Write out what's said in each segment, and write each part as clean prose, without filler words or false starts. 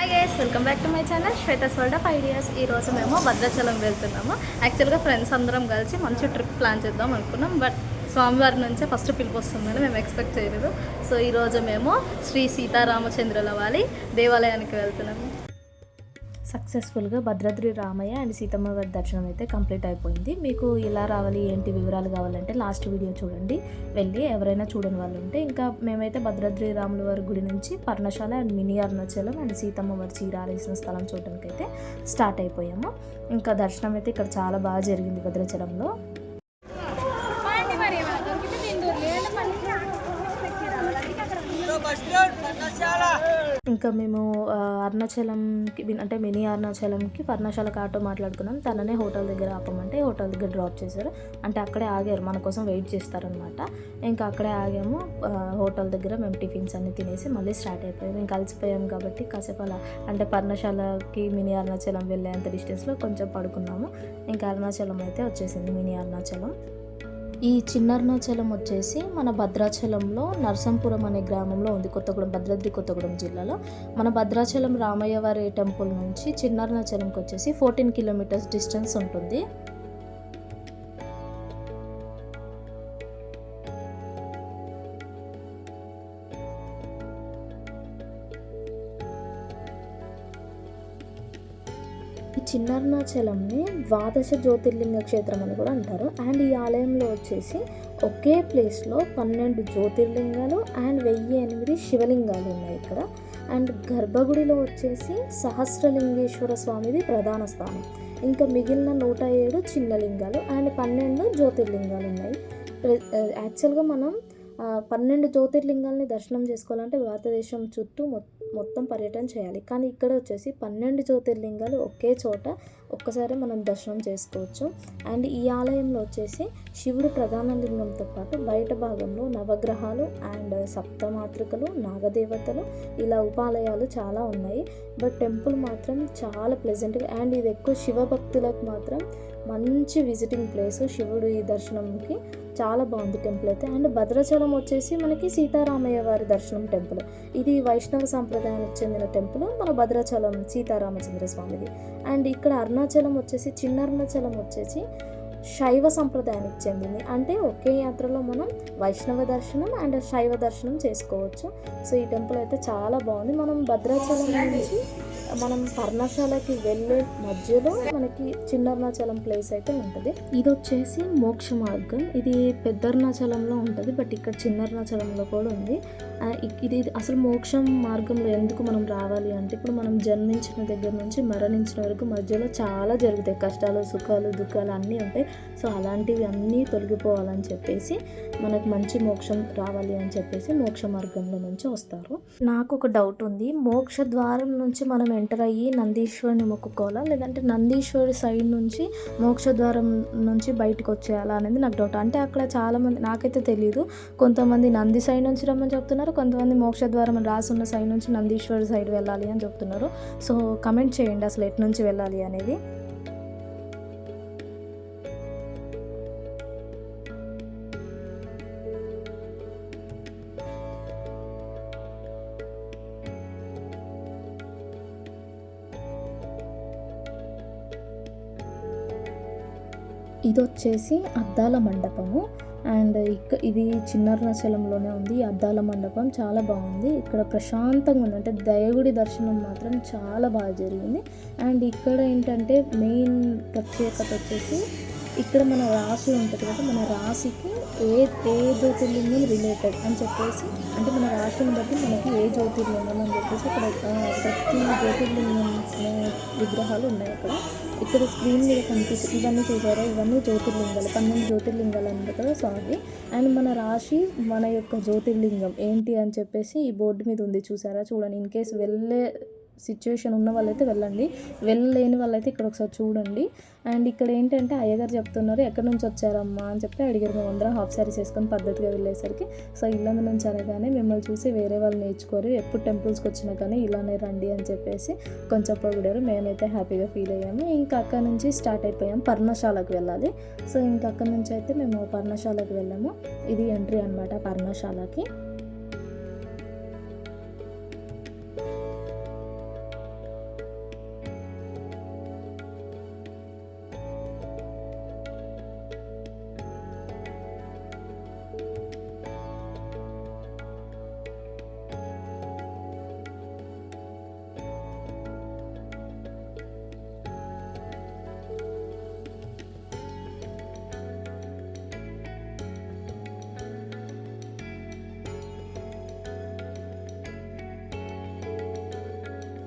Hi guys, welcome back to my channel Shweta's world of ideas. ఈరోజు మేము భద్రాచలం వెళ్తున్నాము. యాక్చువల్గా ఫ్రెండ్స్ అందరం కలిసి మంచి ట్రిప్ ప్లాన్ చేద్దాం అనుకున్నాం. బట్ స్వామివారి నుంచే ఫస్ట్ పిలుపు వస్తుందని మేము ఎక్స్పెక్ట్ చేయలేదు. సో ఈరోజు మేము శ్రీ సీతారామచంద్రుల వారి దేవాలయానికి వెళ్తున్నాము. సక్సెస్ఫుల్గా భద్రాద్రి రామయ్య అండ్ సీతమ్మ వారి దర్శనం అయితే కంప్లీట్ అయిపోయింది. మీకు ఎలా రావాలి ఏంటి వివరాలు కావాలంటే లాస్ట్ వీడియో చూడండి. వెళ్ళి ఎవరైనా చూడని వాళ్ళు ఉంటే. ఇంకా మేమైతే భద్రాద్రి రాముల వారి గుడి నుంచి Parnasala and mini Arunachalam and Seethamma వారి చీరాలేసిన స్థలం చూడడానికి అయితే స్టార్ట్ అయిపోయాము. ఇంకా దర్శనం అయితే ఇక్కడ చాలా బాగా జరిగింది భద్రాచలంలో. ఇంకా మేము అరుణాచలంకి అంటే మినీ అరుణాచలంకి పర్ణశాలకు ఆటో మాట్లాడుకున్నాం. తననే హోటల్ దగ్గర ఆపమంటే హోటల్ దగ్గర డ్రాప్ చేశారు. అంటే అక్కడే ఆగారు, మన కోసం వెయిట్ చేస్తారనమాట. ఇంకా అక్కడే ఆగాము. హోటల్ దగ్గర మేము టిఫిన్స్ అన్ని తినేసి మళ్ళీ స్టార్ట్ అయిపోయాము. ఇంకా కలిసిపోయాము కాబట్టి కాసేపు అలా అంటే పర్ణశాలకి మినీ అరుణాచలం వెళ్ళేంత డిస్టెన్స్లో కొంచెం పడుకున్నాము. ఇంకా అరుణాచలం అయితే వచ్చేసింది మినీ అరుణాచలం. ఈ చిన్న అరుణాచలం వచ్చేసి మన భద్రాచలంలో నరసంపురం అనే గ్రామంలో ఉంది, కొత్తగూడెం, భద్రాద్రి కొత్తగూడెం జిల్లాలో. మన భద్రాచలం రామయ్య వారి టెంపుల్ నుంచి చిన్న అరుణాచలంకి వచ్చేసి 14 కిలోమీటర్స్ డిస్టెన్స్ ఉంటుంది. ఈ చిన్న అరుణాచలంని ద్వాదశ జ్యోతిర్లింగ క్షేత్రం అని కూడా అంటారు. అండ్ ఈ ఆలయంలో వచ్చేసి ఒకే ప్లేస్లో 12 జ్యోతిర్లింగాలు అండ్ 1008 శివలింగాలు ఉన్నాయి ఇక్కడ. అండ్ గర్భగుడిలో వచ్చేసి సహస్రలింగేశ్వర స్వామిది ప్రధాన స్థానం. ఇంకా మిగిలిన 107 చిన్న లింగాలు అండ్ 12 జ్యోతిర్లింగాలు ఉన్నాయి. యాక్చువల్గా మనం 12 జ్యోతిర్లింగాల్ని దర్శనం చేసుకోవాలంటే భారతదేశం చుట్టూ మొత్తం పర్యటన చేయాలి. కానీ ఇక్కడ వచ్చేసి 12 జ్యోతిర్లింగాలు ఒకే చోట ఒక్కసారి మనం దర్శనం చేసుకోవచ్చు. అండ్ ఈ ఆలయంలో వచ్చేసి శివుడు ప్రధాన లింగంతో పాటు బయట భాగంలో నవగ్రహాలు అండ్ సప్తమాతృకలు, నాగదేవతలు, ఇలా ఉపాలయాలు చాలా ఉన్నాయి. బట్ టెంపుల్ మాత్రం చాలా ప్లెజెంట్గా అండ్ ఇది ఎక్కువ శివభక్తులకు మాత్రం మంచి విజిటింగ్ ప్లేస్. శివుడు ఈ దర్శనంకి చాలా బాగుంది టెంపుల్ అయితే. అండ్ భద్రాచలం వచ్చేసి మనకి సీతారామయ్య వారి దర్శనం టెంపుల్. ఇది వైష్ణవ సాంప్రదాయానికి చెందిన టెంపుల్, మన భద్రాచలం సీతారామచంద్ర స్వామిది. అండ్ ఇక్కడ అరుణాచలం వచ్చేసి చిన్న అరుణాచలం వచ్చేసి శైవ సంప్రదాయానికి చెందింది. అంటే ఒకే యాత్రలో మనం వైష్ణవ దర్శనం అండ్ శైవ దర్శనం చేసుకోవచ్చు. సో ఈ టెంపుల్ అయితే చాలా బాగుంది. మనం భద్రాచలం నుంచి మనం పర్ణశాలకి వెళ్ళే మధ్యలో మనకి చిన్న అరుణాచలం ప్లేస్ అయితే ఉంటుంది. ఇది వచ్చేసి మోక్ష మార్గం. ఇది పెద్ద అరుణాచలంలో ఉంటుంది, బట్ ఇక్కడ చిన్న అరుణాచలంలో కూడా ఉంది. ఇది అసలు మోక్షం మార్గంలో ఎందుకు మనం రావాలి అంటే, ఇప్పుడు మనం జన్మించిన దగ్గర నుంచి మరణించిన వరకు మధ్యలో చాలా జరుగుతాయి, కష్టాలు, సుఖాలు, దుఃఖాలు అన్నీ ఉంటాయి. సో అలాంటివి అన్నీ తొలగిపోవాలని చెప్పేసి మనకు మంచి మోక్షం రావాలి అని చెప్పేసి మోక్ష మార్గంలో నుంచి వస్తారు. నాకు ఒక డౌట్ ఉంది, మోక్ష ద్వారం నుంచి మనం ఎంటర్ అయ్యి నందీశ్వరుని మొక్కుకోవాలా, లేదంటే నందీశ్వరి సైడ్ నుంచి మోక్ష ద్వారం నుంచి బయటకు వచ్చేయాలా అనేది నాకు డౌట్. అంటే అక్కడ చాలామంది, నాకైతే తెలియదు, కొంతమంది నంది సైడ్ నుంచి రమ్మని చెప్తున్నారు, కొంతమంది మోక్ష ద్వారం రాసున్న సైడ్ నుంచి నందీశ్వరి సైడ్ వెళ్ళాలి అని చెప్తున్నారు. సో కమెంట్ చేయండి అసలు ఎటు నుంచి వెళ్ళాలి అనేది. ఇది వచ్చేసి అద్దాల మండపము. అండ్ ఇది చిన్న అరుణాచలంలోనే ఉంది. ఈ అద్దాల మండపం చాలా బాగుంది. ఇక్కడ ప్రశాంతంగా ఉంది, అంటే దేవుడి దర్శనం మాత్రం చాలా బాగా జరిగింది. అండ్ ఇక్కడ ఏంటంటే మెయిన్ ప్రత్యేకత వచ్చేసి ఇక్కడ మన రాశి ఉంటుంది కదా, మన రాశికి ఏ జ్యోతిర్లింగం రిలేటెడ్ అని చెప్పేసి, అంటే మన రాశిని బట్టి మనకి ఏ జ్యోతిర్లింగం అని చెప్పేసి ఇక్కడ ప్రతి జ్యోతిర్లింగం విగ్రహాలు ఉన్నాయి అక్కడ. ఇక్కడ స్క్రీన్ మీద కనిపిస్తుంది, ఇవన్నీ చూసారా, ఇవన్నీ జ్యోతిర్లింగాలు, 12 జ్యోతిర్లింగాలు అన్నమాట కదా. సో అది అండ్ మన రాశి మన యొక్క జ్యోతిర్లింగం ఏంటి అని చెప్పేసి ఈ బోర్డు మీద ఉంది, చూసారా, చూడండి. ఇన్ కేసు వెళ్ళే సిచ్యువేషన్ ఉన్న వాళ్ళైతే వెళ్ళండి, వెళ్ళలేని వాళ్ళైతే ఇక్కడ ఒకసారి చూడండి. అండ్ ఇక్కడ ఏంటంటే అయ్యగారు చెప్తున్నారు, ఎక్కడి నుంచి వచ్చారమ్మా అని చెప్పి అడిగారు. మేము అందరం హాఫ్ శారీస్ వేసుకొని పద్ధతిగా వెళ్ళేసరికి, సో ఇల్లందు నుంచి అనగానే మిమ్మల్ని చూసి వేరే వాళ్ళు నేర్చుకోరు, ఎప్పుడు టెంపుల్స్కి వచ్చినా కానీ ఇలానే రండి అని చెప్పేసి కొంచెం పొగిడారు. మేమైతే హ్యాపీగా ఫీల్ అయ్యాము. ఇంకా అక్కడ నుంచి స్టార్ట్ అయిపోయాం, పర్ణశాలకు వెళ్ళాలి. సో ఇంకా అక్కడ నుంచి అయితే మేము పర్ణశాలకు వెళ్ళాము. ఇది ఎంట్రీ అనమాట పర్ణశాలకి.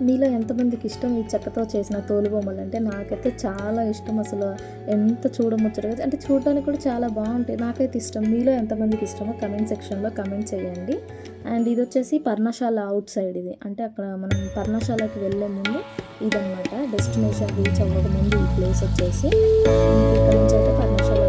మీలో ఎంతమందికి ఇష్టం ఈ చెక్కతో చేసిన తోలుబొమ్మలు అంటే? నాకైతే చాలా ఇష్టం. అసలు ఎంత చూడముచ్చటగా అంటే చూడడానికి కూడా చాలా బాగుంటాయి. నాకైతే ఇష్టం. మీలో ఎంతమందికి ఇష్టమో కమెంట్ సెక్షన్లో కమెంట్ చేయండి. అండ్ ఇది వచ్చేసి పర్ణశాల అవుట్ సైడ్. ఇది అంటే అక్కడ మనం పర్ణశాలకి వెళ్ళే ముందు ఇదన్నమాట. డెస్టినేషన్ రీచ్ అవ్వక ముందు ఈ ప్లేస్ వచ్చేసి ఇక్కడ నుంచి అయితే పర్ణశాల